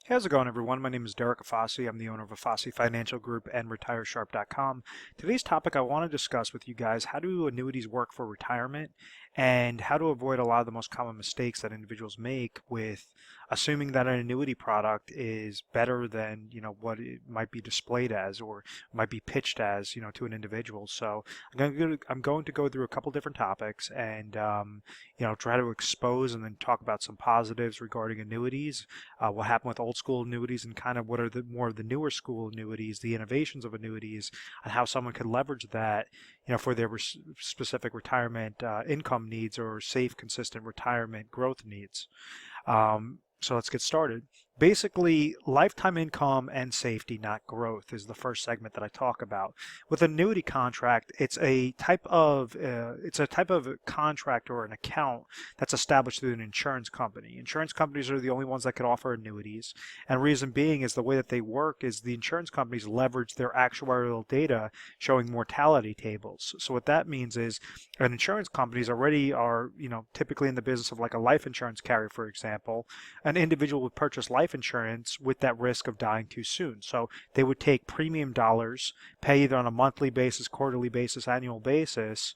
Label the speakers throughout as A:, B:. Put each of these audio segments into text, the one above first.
A: Hey, how's it going, everyone? My name is Derek Afasi. I'm the owner of Afasi Financial Group and RetireSharp.com. Today's topic, I want to discuss with you guys how do annuities work for retirement and how to avoid a lot of the most common mistakes that individuals make with assuming that an annuity product is better than, what it might be displayed as or might be pitched as, to an individual. So I'm going to go through a couple different topics and, try to expose and then talk about some positives regarding annuities, what happened with old school annuities and kind of what are the more of the newer school annuities, the innovations of annuities, and how someone could leverage that, for their specific retirement income needs or safe, consistent retirement growth needs. So let's get started. Basically, lifetime income and safety, not growth, is the first segment that I talk about. With an annuity contract, it's a type of contract or an account that's established through an insurance company. Insurance companies are the only ones that can offer annuities, and reason being is the way that they work is the insurance companies leverage their actuarial data showing mortality tables. So what that means is an insurance companies already are, typically in the business of like a life insurance carrier, for example. An individual would purchase life insurance with that risk of dying too soon. So they would take premium dollars, pay either on a monthly basis, quarterly basis, annual basis,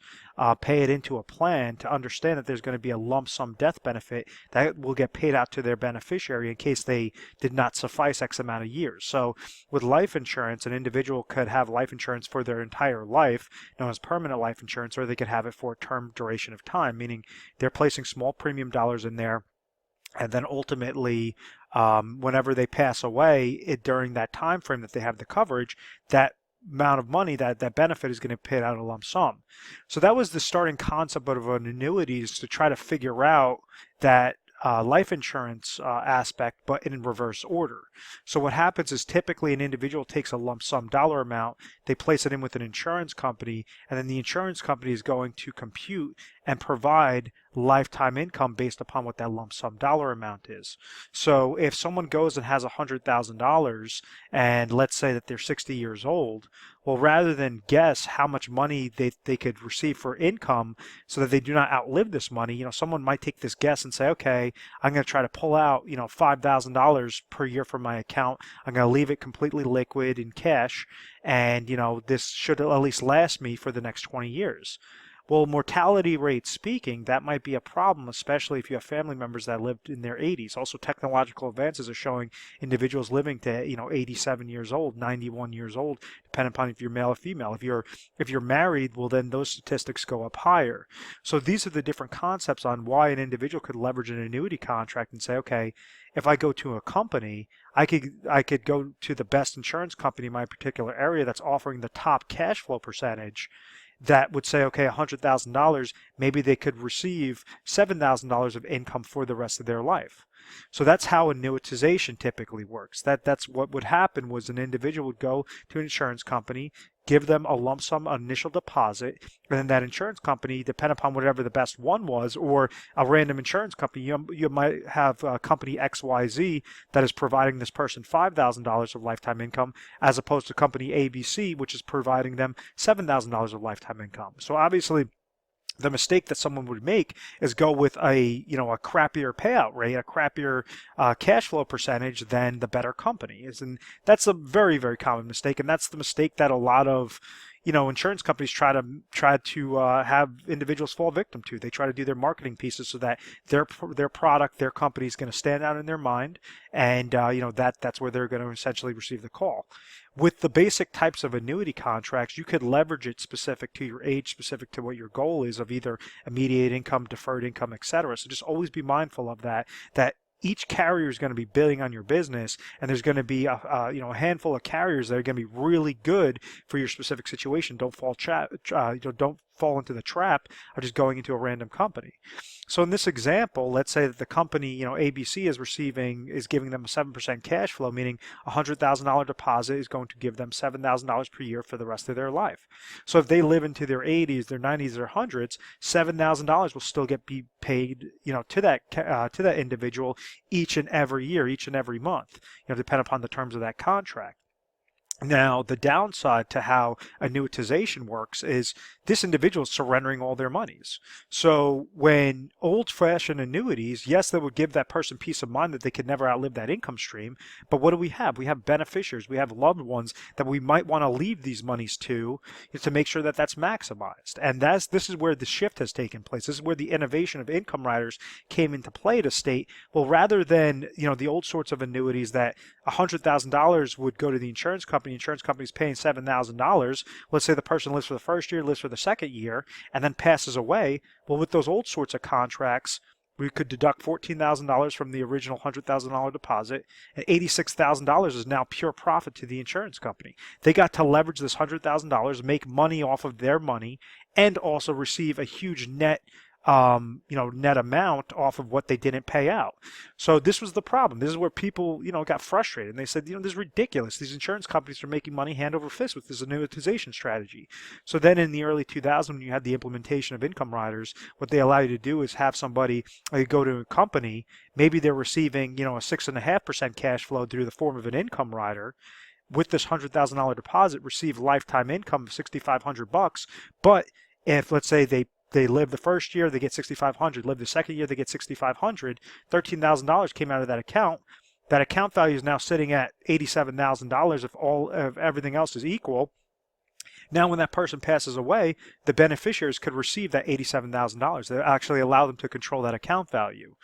A: pay it into a plan to understand that there's going to be a lump sum death benefit that will get paid out to their beneficiary in case they did not suffice X amount of years. So with life insurance, an individual could have life insurance for their entire life, known as permanent life insurance, or they could have it for a term duration of time, meaning they're placing small premium dollars in there. And then ultimately, whenever they pass away, during that time frame that they have the coverage, that amount of money, that benefit is going to pay out a lump sum. So that was the starting concept of an annuity, is to try to figure out that life insurance aspect, but in reverse order. So what happens is typically an individual takes a lump sum dollar amount, they place it in with an insurance company, and then the insurance company is going to compute and provide lifetime income based upon what that lump sum dollar amount is. So if someone goes and has $100,000 and let's say that they're 60 years old, well, rather than guess how much money they could receive for income so that they do not outlive this money, someone might take this guess and say, okay, I'm going to try to pull out, $5,000 per year from my account. I'm going to leave it completely liquid in cash. And, this should at least last me for the next 20 years. Well, mortality rate speaking, that might be a problem, especially if you have family members that lived in their 80s. Also, technological advances are showing individuals living to, 87 years old, 91 years old, depending upon if you're male or female. If you're married, well, then those statistics go up higher. So these are the different concepts on why an individual could leverage an annuity contract and say, okay, if I go to a company, I could go to the best insurance company in my particular area that's offering the top cash flow percentage, that would say, okay, $100,000, maybe they could receive $7,000 of income for the rest of their life. So that's how annuitization typically works. That's what would happen was an individual would go to an insurance company, give them a lump sum initial deposit, and then that insurance company, depending upon whatever the best one was, or a random insurance company, you might have company XYZ that is providing this person $5,000 of lifetime income, as opposed to company ABC, which is providing them $7,000 of lifetime income. So obviously, the mistake that someone would make is go with a crappier payout rate, a crappier cash flow percentage than the better company is, and that's a very, very common mistake, and that's the mistake that a lot of insurance companies try to have individuals fall victim to. They try to do their marketing pieces so that their product, their company is going to stand out in their mind, and that's where they're going to essentially receive the call. With the basic types of annuity contracts, you could leverage it specific to your age, specific to what your goal is of either immediate income, deferred income, etc. So just always be mindful of that each carrier is going to be bidding on your business, and there's going to be a handful of carriers that are going to be really good for your specific situation. Don't fall into the trap of just going into a random company. So in this example, let's say that the company, ABC is giving them a 7% cash flow, meaning a $100,000 deposit is going to give them $7,000 per year for the rest of their life. So if they live into their 80s, their 90s, their 100s, $7,000 will still be paid, to that individual each and every year, each and every month, depending upon the terms of that contract. Now, the downside to how annuitization works is this individual is surrendering all their monies. So when old-fashioned annuities, yes, they would give that person peace of mind that they could never outlive that income stream. But what do we have? We have beneficiaries. We have loved ones that we might want to leave these monies to make sure that that's maximized. And this is where the shift has taken place. This is where the innovation of income riders came into play to state, well, rather than the old sorts of annuities that $100,000 would go to the insurance company's paying $7,000. Let's say the person lives for the first year, lives for the second year, and then passes away. Well, with those old sorts of contracts, we could deduct $14,000 from the original $100,000 deposit, and $86,000 is now pure profit to the insurance company. They got to leverage this $100,000, make money off of their money, and also receive a huge net net amount off of what they didn't pay out. So this was the problem. This is where people, got frustrated. And they said, this is ridiculous. These insurance companies are making money hand over fist with this annuitization strategy. So then in the early 2000s, when you had the implementation of income riders, what they allow you to do is have somebody go to a company, maybe they're receiving, a 6.5% cash flow through the form of an income rider, with this $100,000 deposit, receive lifetime income of $6,500. But if, let's say, they live the first year, they get $6,500. Live the second year, they get $6,500. $13,000 came out of that account. That account value is now sitting at $87,000 if everything else is equal. Now, when that person passes away, the beneficiaries could receive that $87,000. They actually allow them to control that account value.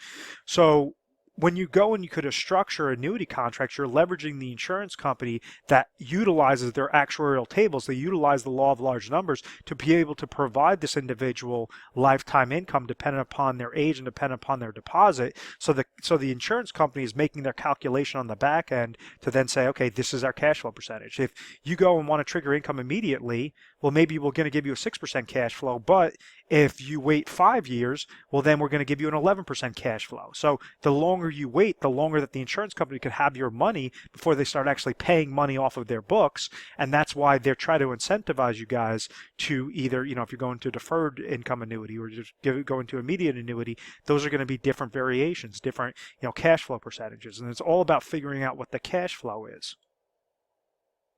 A: So when you go and you could structure annuity contracts, you're leveraging the insurance company that utilizes their actuarial tables. They utilize the law of large numbers to be able to provide this individual lifetime income dependent upon their age and dependent upon their deposit. So the insurance company is making their calculation on the back end to then say, okay, this is our cash flow percentage. If you go and want to trigger income immediately, well, maybe we're going to give you a 6% cash flow, but if you wait 5 years, well, then we're going to give you an 11% cash flow. So the longer you wait, the longer that the insurance company could have your money before they start actually paying money off of their books. And that's why they're trying to incentivize you guys to either, if you're going to deferred income annuity or just go into immediate annuity, those are going to be different variations, different, cash flow percentages. And it's all about figuring out what the cash flow is.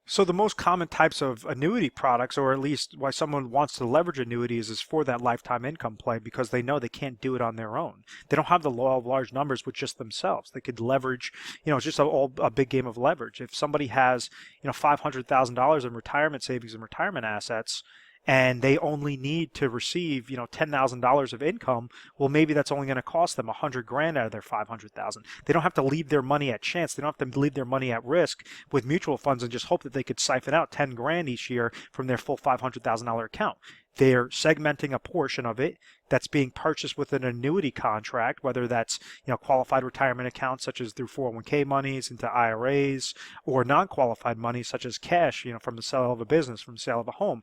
A: So the most common types of annuity products, or at least why someone wants to leverage annuities, is for that lifetime income play, because they know they can't do it on their own. They don't have the law of large numbers with just themselves. They could leverage, it's just a big game of leverage. If somebody has, $500,000 in retirement savings and retirement assets, and they only need to receive, $10,000 of income, well, maybe that's only going to cost them $100,000 out of their $500,000. They don't have to leave their money at chance. They don't have to leave their money at risk with mutual funds and just hope that they could siphon out $10,000 each year from their full $500,000 account. They're segmenting a portion of it that's being purchased with an annuity contract, whether that's qualified retirement accounts such as through 401k monies into IRAs, or non-qualified money such as cash, from the sale of a business, from the sale of a home.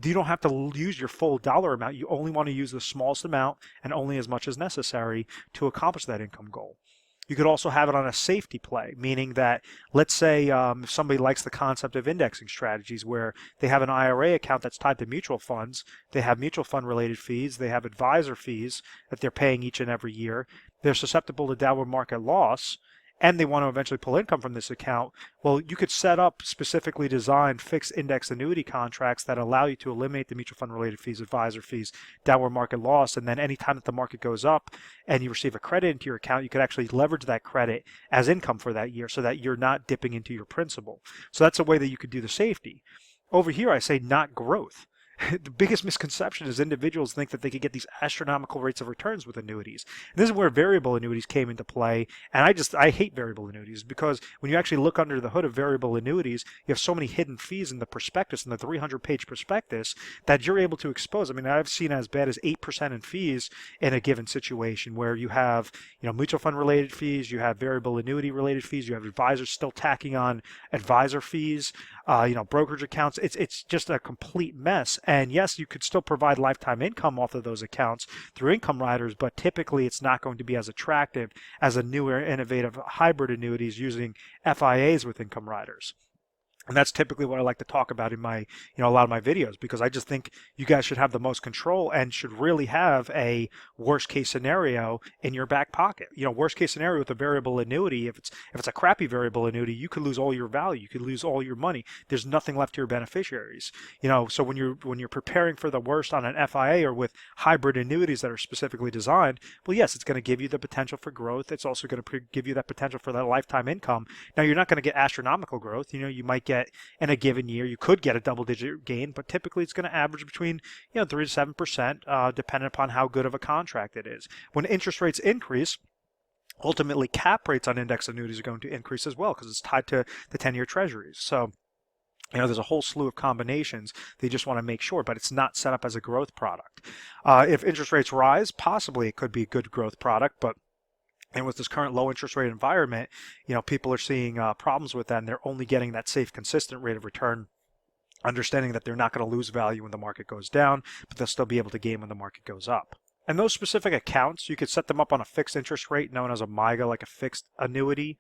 A: You don't have to use your full dollar amount. You only want to use the smallest amount and only as much as necessary to accomplish that income goal. You could also have it on a safety play, meaning that, let's say if somebody likes the concept of indexing strategies where they have an IRA account that's tied to mutual funds, they have mutual fund related fees, they have advisor fees that they're paying each and every year, they're susceptible to downward market loss, and they want to eventually pull income from this account, well, you could set up specifically designed fixed index annuity contracts that allow you to eliminate the mutual fund related fees, advisor fees, downward market loss, and then anytime that the market goes up and you receive a credit into your account, you could actually leverage that credit as income for that year so that you're not dipping into your principal. So that's a way that you could do the safety. Over here, I say not growth. The biggest misconception is individuals think that they could get these astronomical rates of returns with annuities. And this is where variable annuities came into play. And I hate variable annuities because when you actually look under the hood of variable annuities, you have so many hidden fees in the prospectus, in the 300-page prospectus, that you're able to expose. I mean, I've seen as bad as 8% in fees in a given situation where you have, mutual fund related fees, you have variable annuity related fees, you have advisors still tacking on advisor fees, brokerage accounts. It's just a complete mess. And yes, you could still provide lifetime income off of those accounts through income riders, but typically it's not going to be as attractive as a newer, innovative hybrid annuities using FIAs with income riders. And that's typically what I like to talk about in my, a lot of my videos, because I just think you guys should have the most control and should really have a worst case scenario in your back pocket. Worst case scenario with a variable annuity, if it's a crappy variable annuity, you could lose all your value, you could lose all your money. There's nothing left to your beneficiaries. So when you're preparing for the worst on an FIA or with hybrid annuities that are specifically designed, well, yes, it's going to give you the potential for growth. It's also going to give you that potential for that lifetime income. Now, you're not going to get astronomical growth. You might get in a given year, you could get a double-digit gain, but typically it's going to average between 3 to 7%, depending upon how good of a contract it is. When interest rates increase, ultimately cap rates on index annuities are going to increase as well because it's tied to the 10-year treasuries. So there's a whole slew of combinations they just want to make sure, but it's not set up as a growth product. If interest rates rise, possibly it could be a good growth product, but and with this current low interest rate environment, people are seeing problems with that, and they're only getting that safe, consistent rate of return, understanding that they're not going to lose value when the market goes down, but they'll still be able to gain when the market goes up. And those specific accounts, you could set them up on a fixed interest rate known as a MYGA, like a fixed annuity,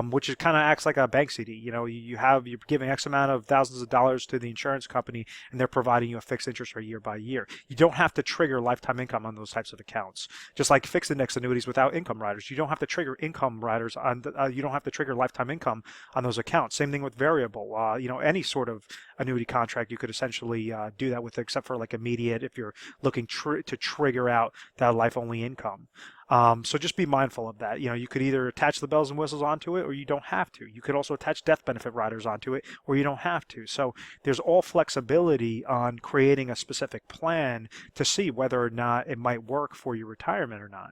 A: which kind of acts like a bank CD. You're giving X amount of thousands of dollars to the insurance company, and they're providing you a fixed interest rate year by year. You don't have to trigger lifetime income on those types of accounts. Just like fixed index annuities without income riders, you don't have to trigger income riders on. You don't have to trigger lifetime income on those accounts. Same thing with variable. Any sort of annuity contract, you could essentially do that with, except for like immediate if you're looking to trigger out that life-only income. So just be mindful of that. You could either attach the bells and whistles onto it, or you don't have to. You could also attach death benefit riders onto it, or you don't have to. So there's all flexibility on creating a specific plan to see whether or not it might work for your retirement or not.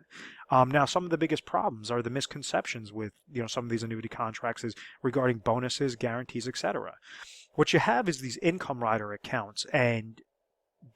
A: Now, some of the biggest problems are the misconceptions with some of these annuity contracts is regarding bonuses, guarantees, etc. What you have is these income rider accounts, and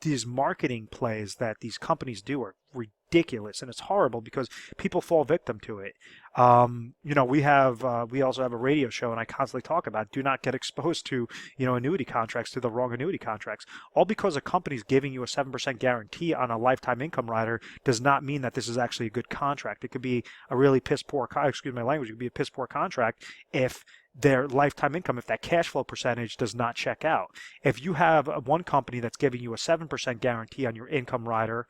A: these marketing plays that these companies do are ridiculous, and it's horrible because people fall victim to it. We also have a radio show, and I constantly talk about do not get exposed to annuity contracts, to the wrong annuity contracts. All because a company's giving you a 7% guarantee on a lifetime income rider does not mean that this is actually a good contract. It could be a really piss poor, excuse my language, it could be a piss poor contract if their lifetime income, if that cash flow percentage does not check out. If you have one company that's giving you a 7% guarantee on your income rider,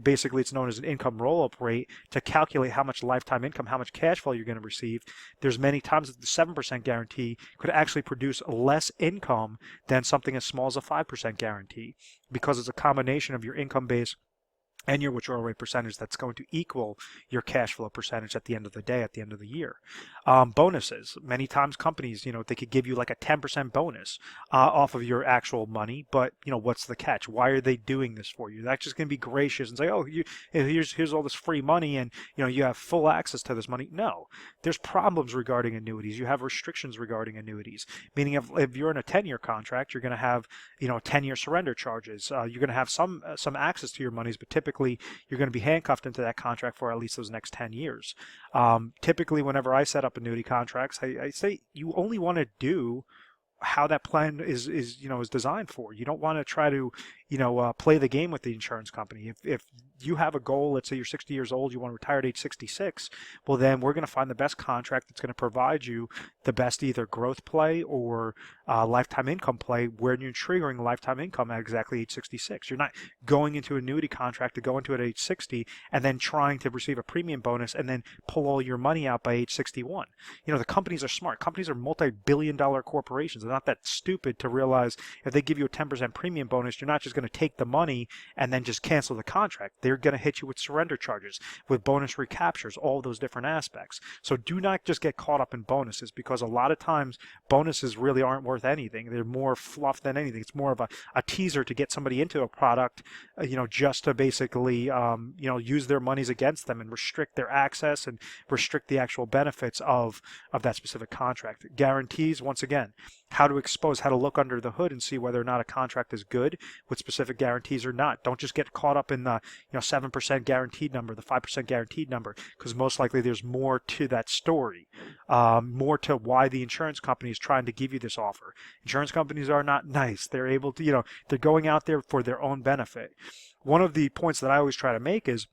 A: basically it's known as an income roll-up rate, to calculate how much lifetime income, how much cash flow you're going to receive, there's many times that the 7% guarantee could actually produce less income than something as small as a 5% guarantee, because it's a combination of your income base and your withdrawal rate percentage that's going to equal your cash flow percentage at the end of the day, at the end of the year. Bonuses. Many times companies, they could give you like a 10% bonus off of your actual money, but, what's the catch? Why are they doing this for you? They're just going to be gracious and say, oh, here's all this free money, and, you have full access to this money. No. There's problems regarding annuities. You have restrictions regarding annuities, meaning if you're in a 10-year contract, you're going to have, 10-year surrender charges. You're going to have some access to your monies, but typically you're going to be handcuffed into that contract for at least those next 10 years. Typically, whenever I set up annuity contracts, I say you only want to do how that plan is designed for. You don't want to try to play the game with the insurance company. If you have a goal, let's say you're 60 years old, you want to retire at age 66, well then we're going to find the best contract that's going to provide you the best either growth play or lifetime income play, where you're triggering lifetime income at exactly age 66. You're not going into an annuity contract to go into it at age 60 and then trying to receive a premium bonus and then pull all your money out by age 61. The companies are smart. Companies are multi-billion-dollar corporations. They're not that stupid to realize if they give you a 10% premium bonus, you're not just going to take the money and then just cancel the contract. They're going to hit you with surrender charges, with bonus recaptures, all those different aspects. So do not just get caught up in bonuses, because a lot of times bonuses really aren't worth anything. They're more fluff than anything. It's more of a teaser to get somebody into a product, just to basically, use their monies against them and restrict their access and restrict the actual benefits of that specific contract. Guarantees, once again, how to look under the hood and see whether or not a contract is good with specific guarantees or not. Don't just get caught up in the 7% guaranteed number, the 5% guaranteed number, because most likely there's more to that story, more to why the insurance company is trying to give you this offer. Insurance companies are not nice. They're able to, they're going out there for their own benefit. One of the points that I always try to make is,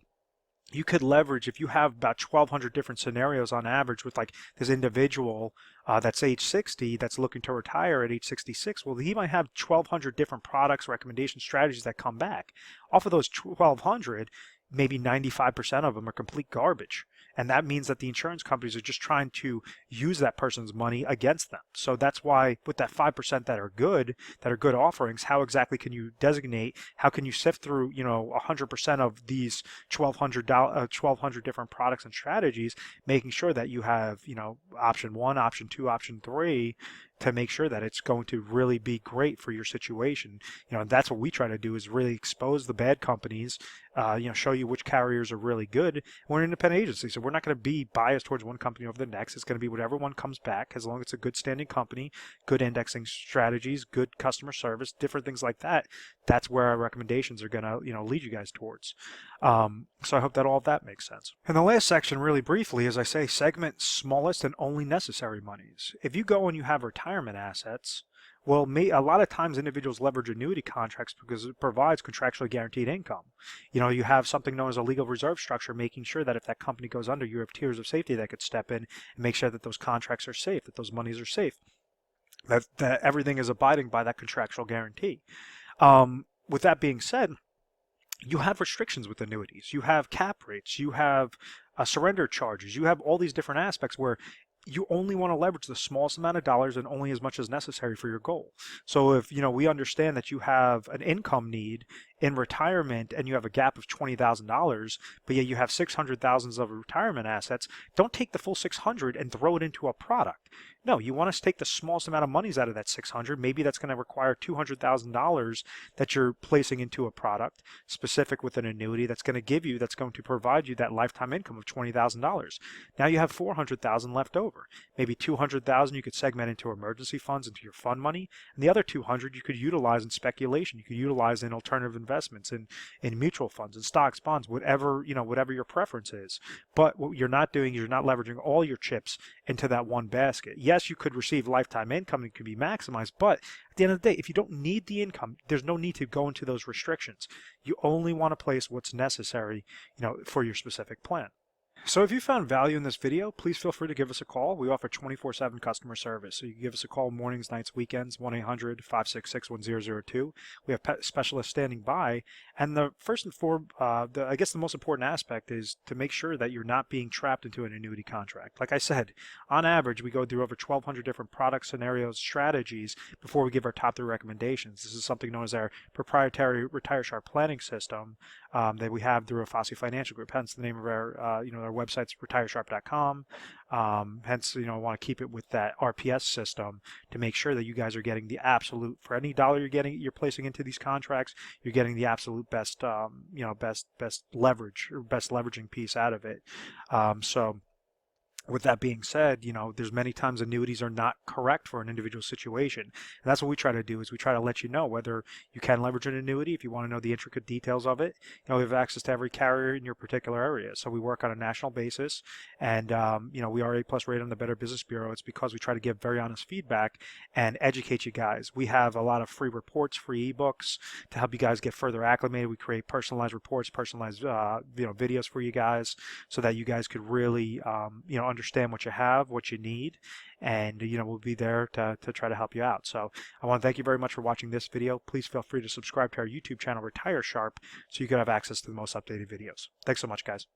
A: you could leverage, if you have about 1,200 different scenarios on average with like this individual that's age 60 that's looking to retire at age 66. Well, he might have 1,200 different products, recommendations, strategies that come back. Off of those 1,200, maybe 95% of them are complete garbage. And that means that the insurance companies are just trying to use that person's money against them. So that's why with that 5% that are good offerings, how exactly can you designate, how can you sift through, 100% of these 1,200 different products and strategies, making sure that you have, option one, option two, option three, to make sure that it's going to really be great for your situation. And that's what we try to do, is really expose the bad companies, show you which carriers are really good. We're an independent agency, so we're not going to be biased towards one company over the next. It's going to be whatever one comes back, as long as it's a good standing company, good indexing strategies, good customer service, different things like that. That's where our recommendations are going to, lead you guys towards. So I hope that all of that makes sense. And the last section, really briefly, as I say, segment smallest and only necessary monies. If you go and you have retirement assets, well, a lot of times individuals leverage annuity contracts because it provides contractually guaranteed income. You have something known as a legal reserve structure, making sure that if that company goes under, you have tiers of safety that could step in and make sure that those contracts are safe, that those monies are safe, that everything is abiding by that contractual guarantee. With that being said, you have restrictions with annuities. You have cap rates. You have surrender charges. You have all these different aspects where you only want to leverage the smallest amount of dollars and only as much as necessary for your goal. So if we understand that you have an income need in retirement and you have a gap of $20,000, but yet you have 600,000 of retirement assets, don't take the full 600 and throw it into a product. No, you want to take the smallest amount of monies out of that 600. Maybe that's going to require $200,000 that you're placing into a product specific with an annuity that's going to provide you that lifetime income of $20,000. Now you have 400,000 left over. Maybe 200,000 you could segment into emergency funds, into your fund money, and the other 200 you could utilize in speculation. You could utilize in alternative investments, in mutual funds, in stocks, bonds, whatever your preference is. But what you're not doing is you're not leveraging all your chips into that one basket. Yes, you could receive lifetime income and it could be maximized, but at the end of the day, if you don't need the income, there's no need to go into those restrictions. You only want to place what's necessary, for your specific plan. So if you found value in this video, please feel free to give us a call. We offer 24/7 customer service. So you can give us a call mornings, nights, weekends, 1-800-566-1002. We have specialists standing by. And the first and foremost, I guess the most important aspect is to make sure that you're not being trapped into an annuity contract. Like I said, on average, we go through over 1,200 different product scenarios, strategies before we give our top 3 recommendations. This is something known as our proprietary Retire Sharp planning system that we have through a Fossey Financial Group. Hence the name of our website's retiresharp.com. Hence, want to keep it with that RPS system to make sure that you guys are getting the absolute, for any dollar you're placing into these contracts, you're getting the absolute best, best leverage or best leveraging piece out of it. So with that being said, there's many times annuities are not correct for an individual situation. And that's what we try to do, is we try to let you know whether you can leverage an annuity. If you want to know the intricate details of it, we have access to every carrier in your particular area. So we work on a national basis, and we are A+ rated on the Better Business Bureau. It's because we try to give very honest feedback and educate you guys. We have a lot of free reports, free ebooks to help you guys get further acclimated. We create personalized reports, personalized videos for you guys, so that you guys could really understand what you have, what you need, and we'll be there to try to help you out. So I want to thank you very much for watching this video. Please feel free to subscribe to our YouTube channel, Retire Sharp, so you can have access to the most updated videos. Thanks so much, guys.